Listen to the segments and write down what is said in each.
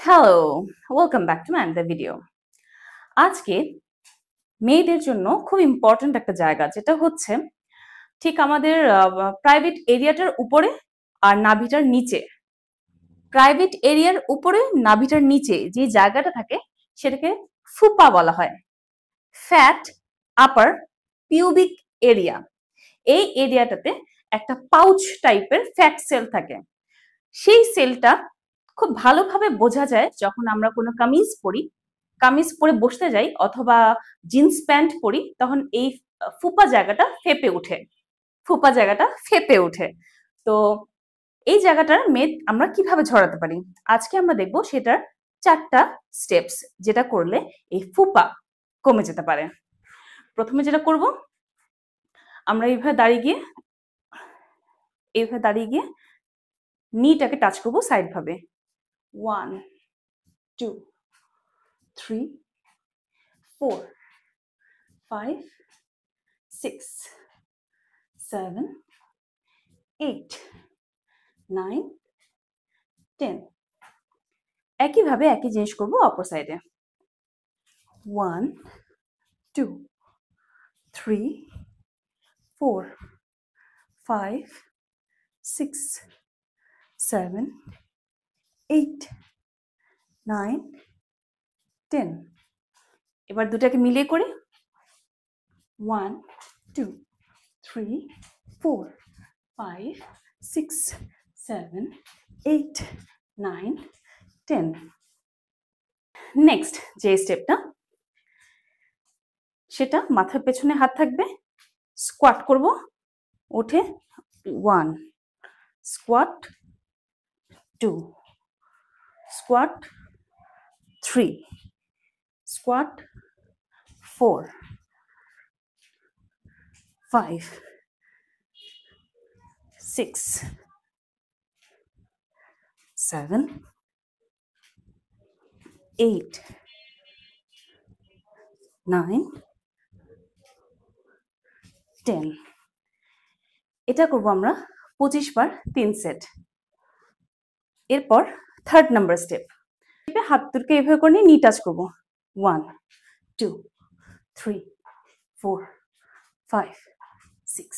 Hello, welcome back to my another video. আজকে মেয়েদের জন্য খুব ইম্পর্ট্যান্ট একটা জায়গা, যেটা হচ্ছে ঠিক আমাদের প্রাইভেট এরিয়াটার উপরে আর নাভিটার নিচে। প্রাইভেট এরিয়ার উপরে নাভিটার নিচে যে জায়গাটা থাকে সেটাকে ফুপা বলা হয়, ফ্যাট আপার পিউবিক এরিয়া। এই এরিয়াটাতে একটা পাউচ টাইপের ফ্যাট সেল থাকে। সেই সেলটা খুব ভালোভাবে বোঝা যায় যখন আমরা কোনো কামিজ পরে বসতে যাই অথবা জিন্স প্যান্ট পরি, তখন এই ফুপা জায়গাটা ফেপে ওঠে। তো এই জায়গাটার মেদ আমরা কিভাবে ঝরাতে পারি, আজকে আমরা দেখবো সেটার 4টা স্টেপস, যেটা করলে এই ফুপা কমে যেতে পারে। প্রথমে যেটা করব, আমরা এইভাবে দাঁড়িয়ে গিয়ে নিটাকে টাচ করবো সাইড ভাবে। 1 2 3 4 5 6 7 8 9 10। একইভাবে একই জিনিস করব অপর সাইডে। 1 2 3 4 5 6 7 8 9 10। এবার দুটাকে মিলিয়ে করি। 1 2 3 4 5 6 7 8 9 10। নেক্সট যে স্টেপটা, সেটা মাথার পেছনে হাত থাকবে, স্কোয়াট করব, উঠে 1 স্কোয়াট 2 স্কোয়াট 3 স্কোয়াট 4 5 6 7 8 9 10। এটা করব আমরা 25 বার 3 সেট। এরপর থার্ড নাম্বার স্টেপ, হাত দুটোকে এভাবে করে নি টাচ করব। 1 2 3 4 5 6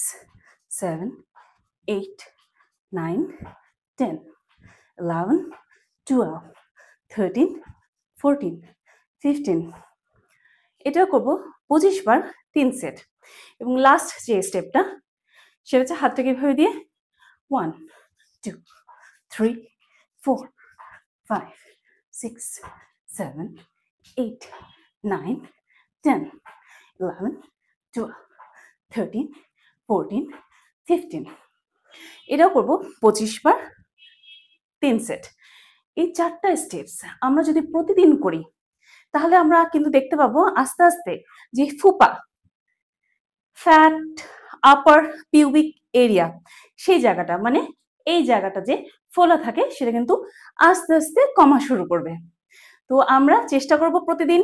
7 8 9 10 11 12 13 14 15। এটা করব 25 বার 3 সেট। এবং লাস্ট যে স্টেপটা, সেটা হচ্ছে হাতটাকে এভাবে দিয়ে 1 2 3 4 5 6 7 8 9 10 11 12 13 14 15। এটাও করব 25 বার 3 সেট। এই 4টা স্টেপস আমরা যদি প্রতিদিন করি, তাহলে আমরা কিন্তু দেখতে পাবো আস্তে আস্তে যে ফুপা, ফ্যাট আপার পিউবিক এরিয়া, সেই জায়গাটা মানে এই জায়গাটা যে ফোলা থাকে সেটা কিন্তু আস্তে আস্তে কমা শুরু করবে। তো আমরা চেষ্টা করব প্রতিদিন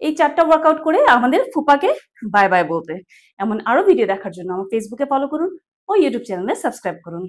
এই 4টা ওয়ার্কআউট করে আমাদের ফুপাকে বাই বাই বলতে। এমন আরো ভিডিও দেখার জন্য আমার ফেসবুকে ফলো করুন ও ইউটিউব চ্যানেলে সাবস্ক্রাইব করুন।